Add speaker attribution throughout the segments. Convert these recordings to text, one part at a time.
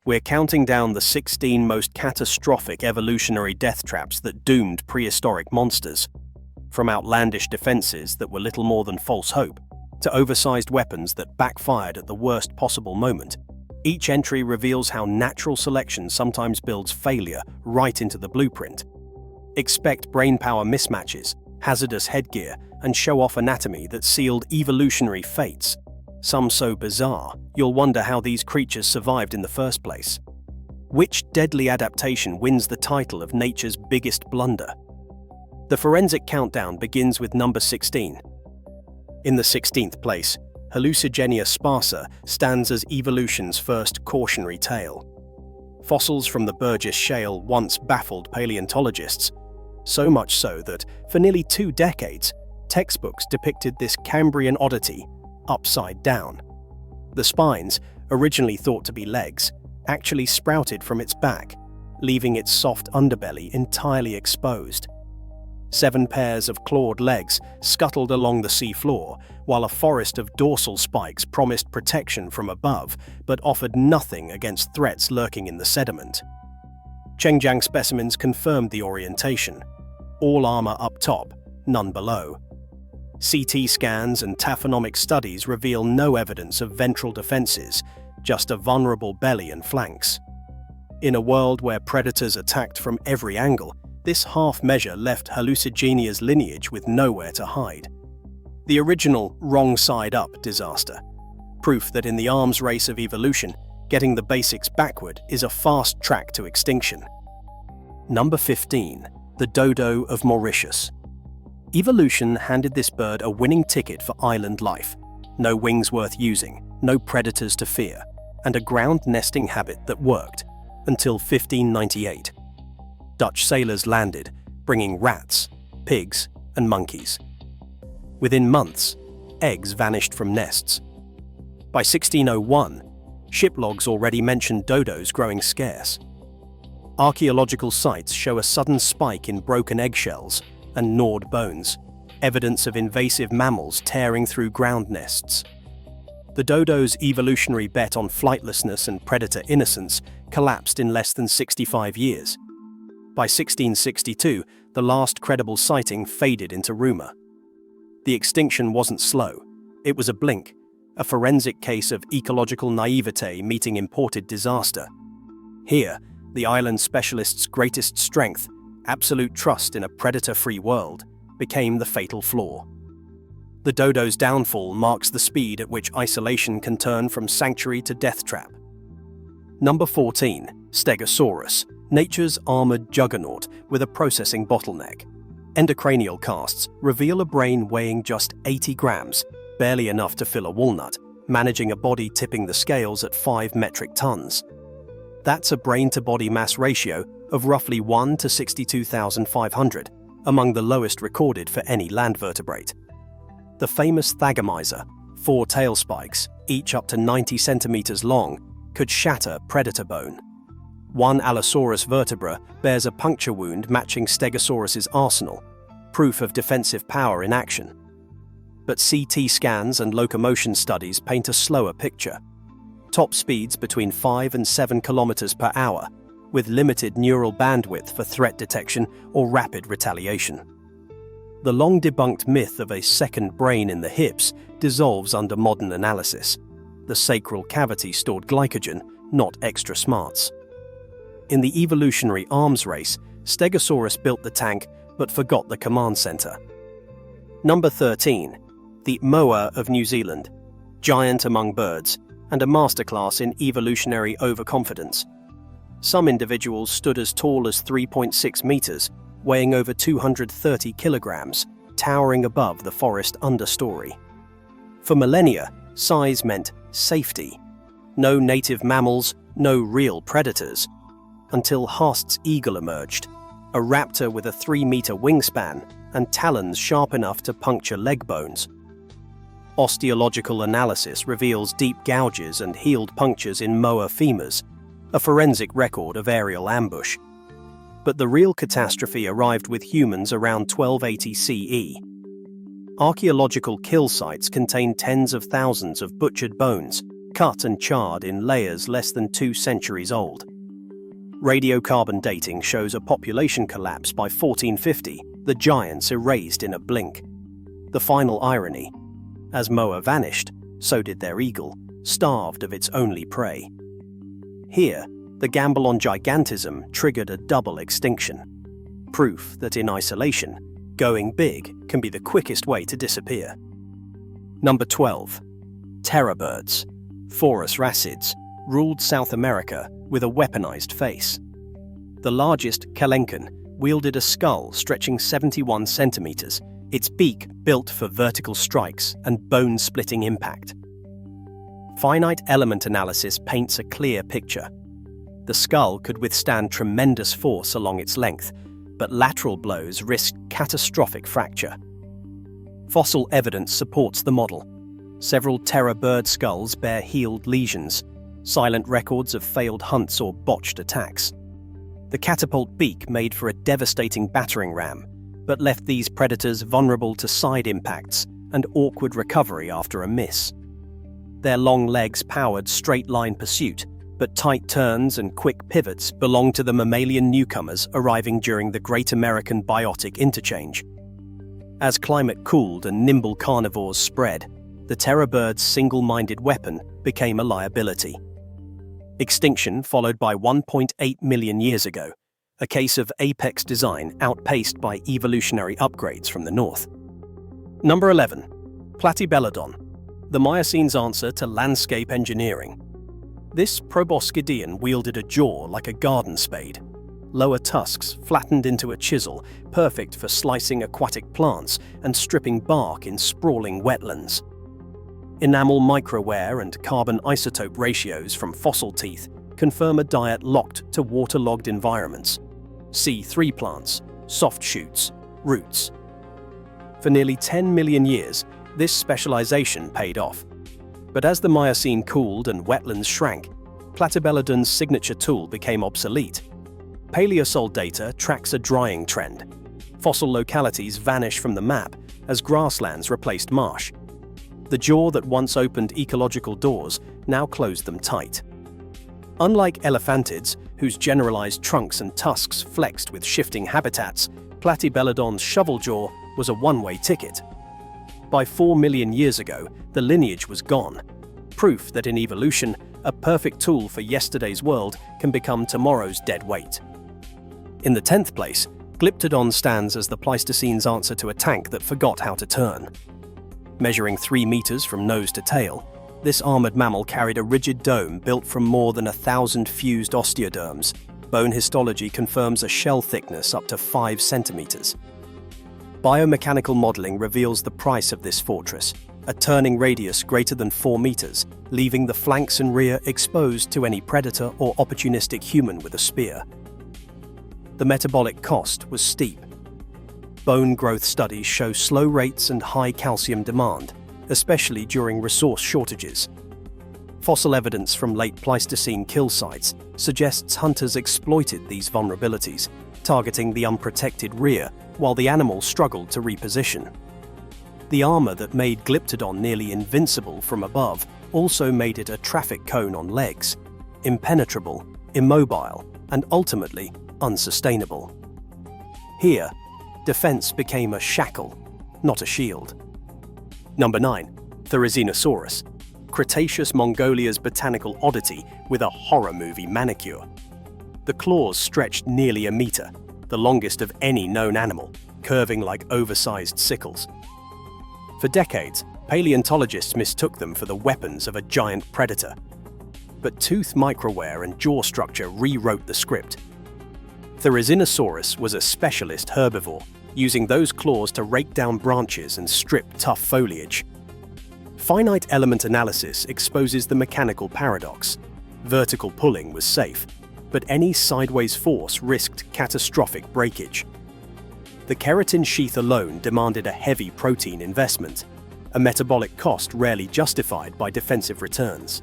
Speaker 1: We're counting down the 16 most catastrophic evolutionary death traps that doomed prehistoric monsters. From outlandish defenses that were little more than false hope, to oversized weapons that backfired at the worst possible moment, each entry reveals how natural selection sometimes builds failure right into the blueprint. Expect brainpower mismatches, hazardous headgear, and show-off anatomy that sealed evolutionary fates. Some so bizarre, you'll wonder how these creatures survived in the first place. Which deadly adaptation wins the title of nature's biggest blunder? The forensic countdown begins with number 16. In the 16th place, Hallucigenia sparsa stands as evolution's first cautionary tale. Fossils from the Burgess Shale once baffled paleontologists, so much so that, for nearly 2 decades, textbooks depicted this Cambrian oddity upside down. The spines, originally thought to be legs, actually sprouted from its back, leaving its soft underbelly entirely exposed. 7 pairs of clawed legs scuttled along the seafloor, while a forest of dorsal spikes promised protection from above, but offered nothing against threats lurking in the sediment. Chengjiang specimens confirmed the orientation. All armor up top, none below. CT scans and taphonomic studies reveal no evidence of ventral defenses, just a vulnerable belly and flanks. In a world where predators attacked from every angle, this half-measure left Hallucigenia's lineage with nowhere to hide. The original wrong-side-up disaster. Proof that in the arms race of evolution, getting the basics backward is a fast track to extinction. Number 15. The Dodo of Mauritius. Evolution handed this bird a winning ticket for island life. No wings worth using, no predators to fear, and a ground nesting habit that worked, until 1598. Dutch sailors landed, bringing rats, pigs, and monkeys. Within months, eggs vanished from nests. By 1601, ship logs already mentioned dodos growing scarce. Archaeological sites show a sudden spike in broken eggshells and gnawed bones, evidence of invasive mammals tearing through ground nests. The dodo's evolutionary bet on flightlessness and predator innocence collapsed in less than 65 years. By 1662, the last credible sighting faded into rumor. The extinction wasn't slow. It was a blink, a forensic case of ecological naivete meeting imported disaster. Here, the island specialist's greatest strength, absolute trust in a predator-free world, became the fatal flaw. The dodo's downfall marks the speed at which isolation can turn from sanctuary to death trap. Number 14. Stegosaurus, nature's armored juggernaut with a processing bottleneck. Endocranial casts reveal a brain weighing just 80 grams, barely enough to fill a walnut, managing a body tipping the scales at 5 metric tons. That's a brain-to-body mass ratio of roughly 1 to 62,500, among the lowest recorded for any land vertebrate. The famous thagomizer, 4 tail spikes, each up to 90 centimeters long, could shatter predator bone. One Allosaurus vertebra bears a puncture wound matching Stegosaurus's arsenal, proof of defensive power in action. But CT scans and locomotion studies paint a slower picture. Top speeds between 5 and 7 kilometers per hour, with limited neural bandwidth for threat detection or rapid retaliation. The long-debunked myth of a second brain in the hips dissolves under modern analysis. The sacral cavity stored glycogen, not extra smarts. In the evolutionary arms race, Stegosaurus built the tank but forgot the command center. Number 13. The moa of New Zealand, giant among birds, and a masterclass in evolutionary overconfidence. Some individuals stood as tall as 3.6 meters, weighing over 230 kilograms, towering above the forest understory. For millennia, size meant safety. No native mammals, no real predators. Until Haast's eagle emerged, a raptor with a 3-meter wingspan and talons sharp enough to puncture leg bones. Osteological analysis reveals deep gouges and healed punctures in moa femurs, a forensic record of aerial ambush. But the real catastrophe arrived with humans around 1280 CE. Archaeological kill sites contain tens of thousands of butchered bones, cut and charred in layers less than 2 centuries old. Radiocarbon dating shows a population collapse by 1450, the giants erased in a blink. The final irony: as Moa vanished, so did their eagle, starved of its only prey. Here, the gamble on gigantism triggered a double extinction. Proof that in isolation, going big can be the quickest way to disappear. Number 12. Terror birds. Phorus racids ruled South America with a weaponized face. The largest, Kalenkin, wielded a skull stretching 71 centimeters, its beak built for vertical strikes and bone-splitting impact. Finite element analysis paints a clear picture. The skull could withstand tremendous force along its length, but lateral blows risked catastrophic fracture. Fossil evidence supports the model. Several terror bird skulls bear healed lesions, silent records of failed hunts or botched attacks. The catapult beak made for a devastating battering ram, but left these predators vulnerable to side impacts and awkward recovery after a miss. Their long legs powered straight-line pursuit, but tight turns and quick pivots belonged to the mammalian newcomers arriving during the Great American Biotic Interchange. As climate cooled and nimble carnivores spread, the terror bird's single-minded weapon became a liability. Extinction followed by 1.8 million years ago, a case of apex design outpaced by evolutionary upgrades from the north. Number 11. Platybelodon, the Miocine's answer to landscape engineering. This proboscidean wielded a jaw like a garden spade. Lower tusks flattened into a chisel, perfect for slicing aquatic plants and stripping bark in sprawling wetlands. Enamel microwear and carbon isotope ratios from fossil teeth confirm a diet locked to waterlogged environments. C3 plants, soft shoots, roots. For nearly 10 million years, this specialization paid off. But as the Miocene cooled and wetlands shrank, Platybelodon's signature tool became obsolete. Paleosol data tracks a drying trend. Fossil localities vanish from the map as grasslands replaced marsh. The jaw that once opened ecological doors now closed them tight. Unlike elephantids, whose generalized trunks and tusks flexed with shifting habitats, Platybelodon's shovel jaw was a one-way ticket. By 4 million years ago, the lineage was gone. Proof that in evolution, a perfect tool for yesterday's world can become tomorrow's dead weight. In the 10th place, Glyptodon stands as the Pleistocene's answer to a tank that forgot how to turn. Measuring 3 meters from nose to tail, this armored mammal carried a rigid dome built from more than 1,000 fused osteoderms. Bone histology confirms a shell thickness up to 5 centimeters. Biomechanical modeling reveals the price of this fortress, a turning radius greater than 4 meters, leaving the flanks and rear exposed to any predator or opportunistic human with a spear. The metabolic cost was steep. Bone growth studies show slow rates and high calcium demand, especially during resource shortages. Fossil evidence from late Pleistocene kill sites suggests hunters exploited these vulnerabilities, targeting the unprotected rear while the animal struggled to reposition. The armor that made Glyptodon nearly invincible from above also made it a traffic cone on legs, impenetrable, immobile, and ultimately unsustainable. Here, defense became a shackle, not a shield. Number 9. Therizinosaurus, Cretaceous Mongolia's botanical oddity with a horror movie manicure. The claws stretched nearly a meter, the longest of any known animal, curving like oversized sickles. For decades, paleontologists mistook them for the weapons of a giant predator. But tooth microwear and jaw structure rewrote the script. Therizinosaurus was a specialist herbivore, using those claws to rake down branches and strip tough foliage. Finite element analysis exposes the mechanical paradox. Vertical pulling was safe, but any sideways force risked catastrophic breakage. The keratin sheath alone demanded a heavy protein investment, a metabolic cost rarely justified by defensive returns.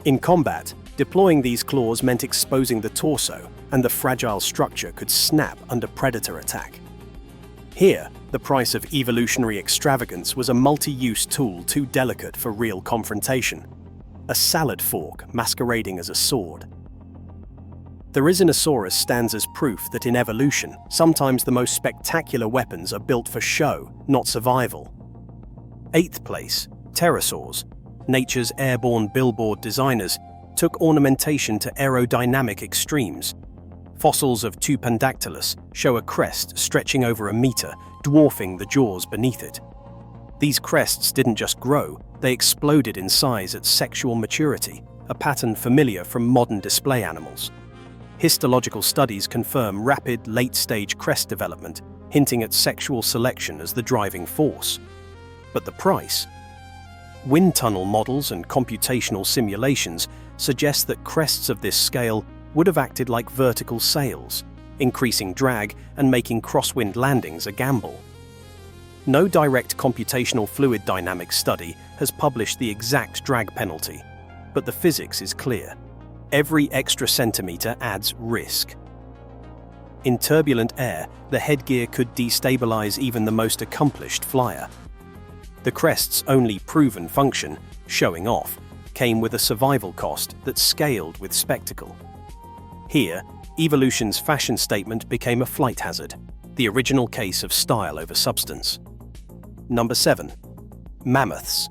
Speaker 1: In combat, deploying these claws meant exposing the torso, and the fragile structure could snap under predator attack. Here, the price of evolutionary extravagance was a multi-use tool too delicate for real confrontation. a salad fork masquerading as a sword. The Rhizinosaurus stands as proof that in evolution, sometimes the most spectacular weapons are built for show, not survival. 8th place, pterosaurs, nature's airborne billboard designers, took ornamentation to aerodynamic extremes. Fossils of Tupandactylus show a crest stretching over a meter, dwarfing the jaws beneath it. These crests didn't just grow, they exploded in size at sexual maturity, a pattern familiar from modern display animals. Histological studies confirm rapid late-stage crest development, hinting at sexual selection as the driving force. But the price? Wind tunnel models and computational simulations suggest that crests of this scale would have acted like vertical sails, increasing drag and making crosswind landings a gamble. No direct computational fluid dynamics study has published the exact drag penalty, but the physics is clear. Every extra centimeter adds risk. In turbulent air, the headgear could destabilize even the most accomplished flyer. The crest's only proven function, showing off, came with a survival cost that scaled with spectacle. Here, evolution's fashion statement became a flight hazard, the original case of style over substance. Number 7. Mammoths.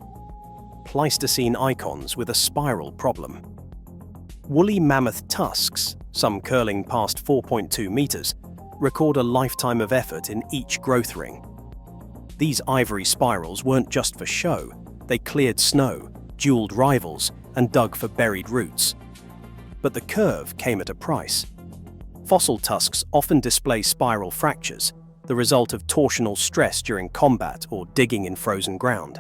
Speaker 1: Pleistocene icons with a spiral problem. Woolly mammoth tusks, some curling past 4.2 meters, record a lifetime of effort in each growth ring. These ivory spirals weren't just for show, they cleared snow, dueled rivals, and dug for buried roots. But the curve came at a price. Fossil tusks often display spiral fractures, the result of torsional stress during combat or digging in frozen ground.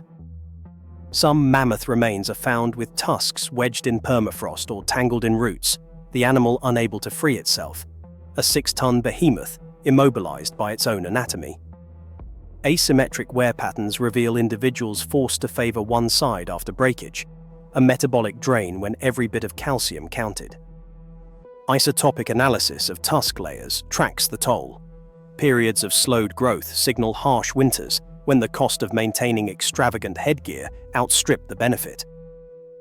Speaker 1: Some mammoth remains are found with tusks wedged in permafrost or tangled in roots, the animal unable to free itself, a 6-ton behemoth immobilized by its own anatomy. Asymmetric wear patterns reveal individuals forced to favor one side after breakage, a metabolic drain when every bit of calcium counted. Isotopic analysis of tusk layers tracks the toll. Periods of slowed growth signal harsh winters when the cost of maintaining extravagant headgear outstripped the benefit.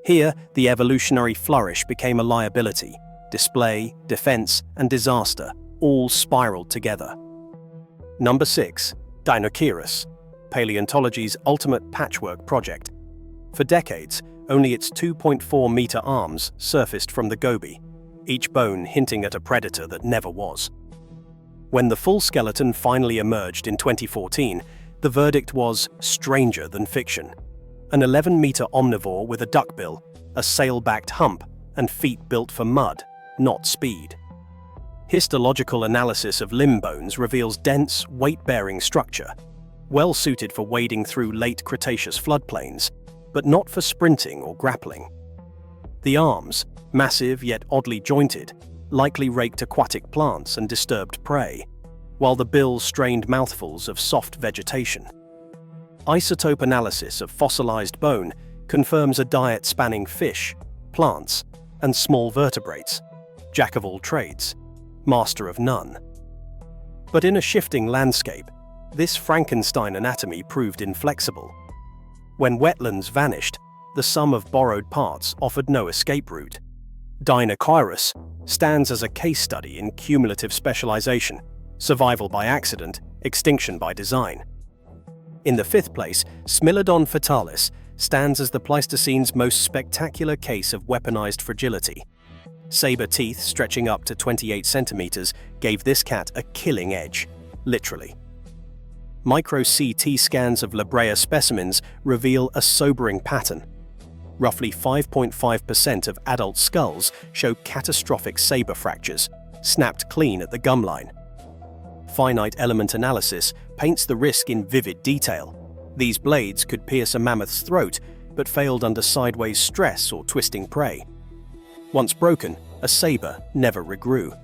Speaker 1: Here, the evolutionary flourish became a liability. Display, defense, and disaster all spiraled together. Number 6. Deinocheirus, paleontology's ultimate patchwork project. For decades, only its 2.4-meter arms surfaced from the Gobi, each bone hinting at a predator that never was. When the full skeleton finally emerged in 2014, the verdict was stranger than fiction. An 11-meter omnivore with a duckbill, a sail-backed hump, and feet built for mud, not speed. Histological analysis of limb bones reveals dense, weight-bearing structure, well suited for wading through late Cretaceous floodplains, but not for sprinting or grappling. The arms, massive yet oddly jointed, likely raked aquatic plants and disturbed prey, while the bill strained mouthfuls of soft vegetation. Isotope analysis of fossilized bone confirms a diet spanning fish, plants, and small vertebrates, jack of all trades, master of none. But in a shifting landscape, this Frankenstein anatomy proved inflexible. When wetlands vanished, the sum of borrowed parts offered no escape route. Deinocheirus stands as a case study in cumulative specialization, survival by accident, extinction by design. In the 5th place, Smilodon fatalis stands as the Pleistocene's most spectacular case of weaponized fragility. Saber teeth stretching up to 28 centimeters gave this cat a killing edge, literally. Micro-CT scans of La Brea specimens reveal a sobering pattern. Roughly 5.5% of adult skulls show catastrophic saber fractures, snapped clean at the gum line. Finite element analysis paints the risk in vivid detail. These blades could pierce a mammoth's throat, but failed under sideways stress or twisting prey. Once broken, a saber never regrew.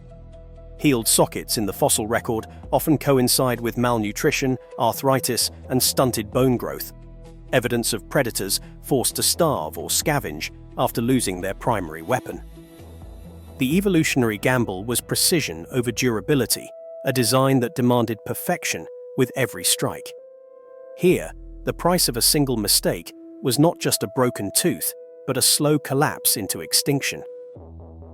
Speaker 1: Healed sockets in the fossil record often coincide with malnutrition, arthritis, and stunted bone growth, evidence of predators forced to starve or scavenge after losing their primary weapon. The evolutionary gamble was precision over durability, a design that demanded perfection with every strike. Here, the price of a single mistake was not just a broken tooth, but a slow collapse into extinction.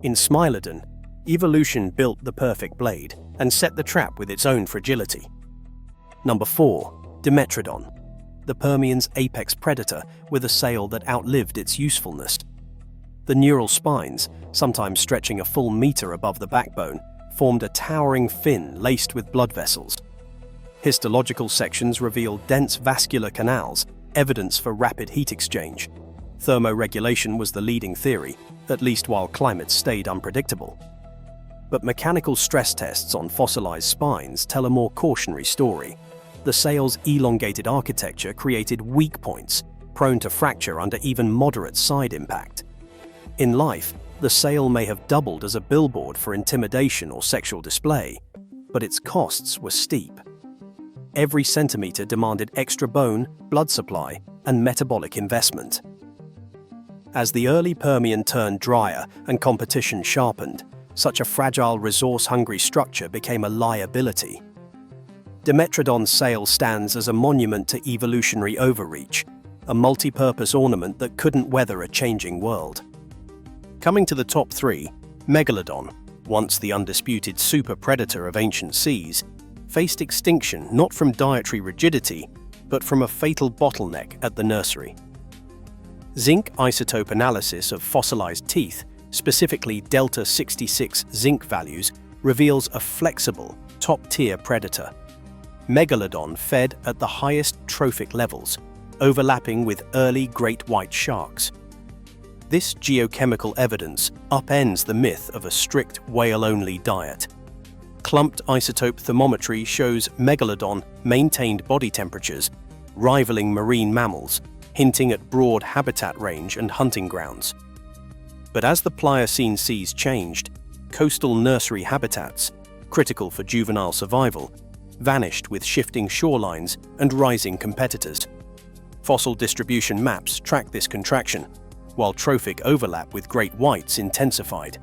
Speaker 1: In Smilodon, evolution built the perfect blade and set the trap with its own fragility. Number 4. Dimetrodon, the Permian's apex predator with a sail that outlived its usefulness. The neural spines, sometimes stretching a full meter above the backbone, formed a towering fin laced with blood vessels. Histological sections revealed dense vascular canals, evidence for rapid heat exchange. Thermoregulation was the leading theory, at least while climates stayed unpredictable. But mechanical stress tests on fossilized spines tell a more cautionary story. The sail's elongated architecture created weak points, prone to fracture under even moderate side impact. In life, the sail may have doubled as a billboard for intimidation or sexual display, but its costs were steep. Every centimeter demanded extra bone, blood supply, and metabolic investment. As the early Permian turned drier and competition sharpened, such a fragile, resource-hungry structure became a liability. Dimetrodon's sail stands as a monument to evolutionary overreach, a multi-purpose ornament that couldn't weather a changing world. Coming to the top 3, Megalodon, once the undisputed super-predator of ancient seas, faced extinction not from dietary rigidity, but from a fatal bottleneck at the nursery. Zinc isotope analysis of fossilized teeth, specifically delta 66 zinc values, reveals a flexible, top-tier predator. Megalodon fed at the highest trophic levels, overlapping with early great white sharks. This geochemical evidence upends the myth of a strict whale-only diet. Clumped isotope thermometry shows Megalodon maintained body temperatures, rivaling marine mammals, hinting at broad habitat range and hunting grounds. But as the Pliocene seas changed, coastal nursery habitats, critical for juvenile survival, vanished with shifting shorelines and rising competitors. Fossil distribution maps track this contraction, while trophic overlap with great whites intensified.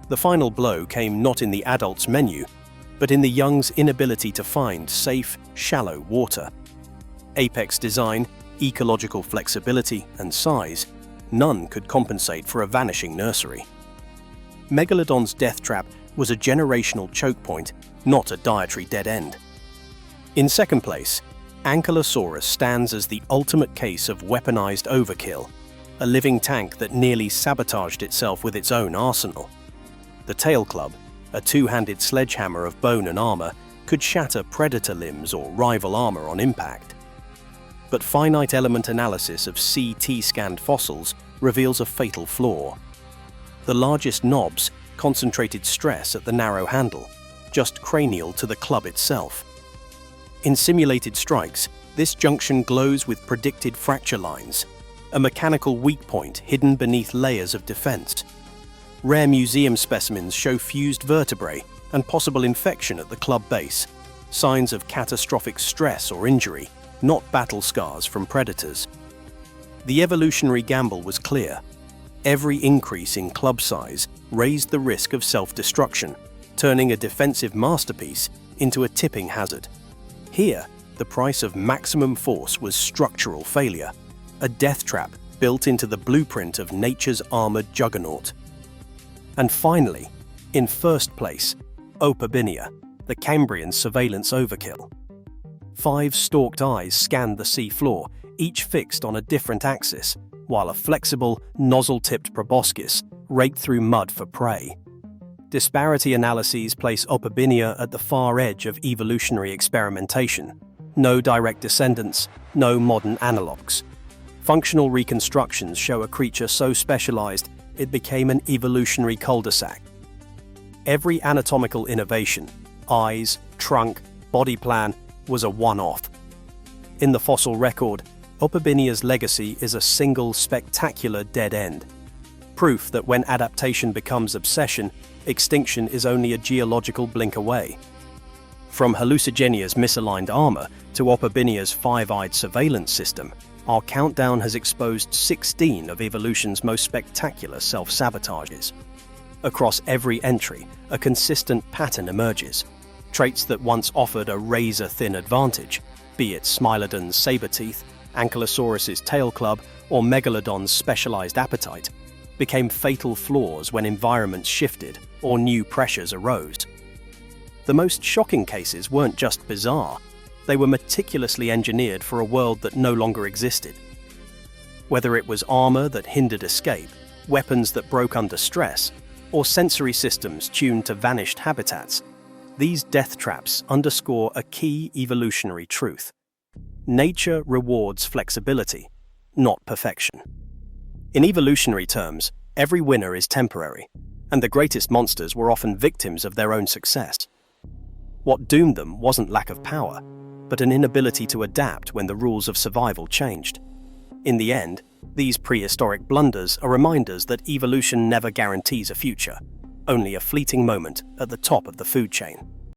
Speaker 1: The final blow came not in the adult's menu, but in the young's inability to find safe, shallow water. Apex design, ecological flexibility, and size, none could compensate for a vanishing nursery. Megalodon's death trap was a generational choke point, not a dietary dead end. In second place, Ankylosaurus stands as the ultimate case of weaponized overkill, a living tank that nearly sabotaged itself with its own arsenal. The tail club, a two-handed sledgehammer of bone and armor, could shatter predator limbs or rival armor on impact. But finite element analysis of CT-scanned fossils reveals a fatal flaw. The largest knobs concentrated stress at the narrow handle, just cranial to the club itself. In simulated strikes, this junction glows with predicted fracture lines, a mechanical weak point hidden beneath layers of defense. Rare museum specimens show fused vertebrae and possible infection at the club base, signs of catastrophic stress or injury, not battle scars from predators. The evolutionary gamble was clear. Every increase in club size raised the risk of self-destruction, turning a defensive masterpiece into a tipping hazard. Here, the price of maximum force was structural failure, a death trap built into the blueprint of nature's armored juggernaut. And finally, in first place, Opabinia, the Cambrian surveillance overkill. 5 stalked eyes scanned the sea floor, each fixed on a different axis, while a flexible, nozzle-tipped proboscis raked through mud for prey. Disparity analyses place Opabinia at the far edge of evolutionary experimentation. No direct descendants, no modern analogues. Functional reconstructions show a creature so specialized it became an evolutionary cul-de-sac. Every anatomical innovation, eyes, trunk, body plan, was a one-off. In the fossil record, Opabinia's legacy is a single spectacular dead end. Proof that when adaptation becomes obsession, extinction is only a geological blink away. From Hallucigenia's misaligned armor to Opabinia's 5-eyed surveillance system, our countdown has exposed 16 of evolution's most spectacular self-sabotages. Across every entry, a consistent pattern emerges. Traits that once offered a razor-thin advantage, be it Smilodon's saber teeth, Ankylosaurus's tail club, or Megalodon's specialized appetite, became fatal flaws when environments shifted or new pressures arose. The most shocking cases weren't just bizarre, they were meticulously engineered for a world that no longer existed. Whether it was armor that hindered escape, weapons that broke under stress, or sensory systems tuned to vanished habitats, these death traps underscore a key evolutionary truth. Nature rewards flexibility, not perfection. In evolutionary terms, every winner is temporary, and the greatest monsters were often victims of their own success. What doomed them wasn't lack of power, but an inability to adapt when the rules of survival changed. In the end, these prehistoric blunders are reminders that evolution never guarantees a future, only a fleeting moment at the top of the food chain.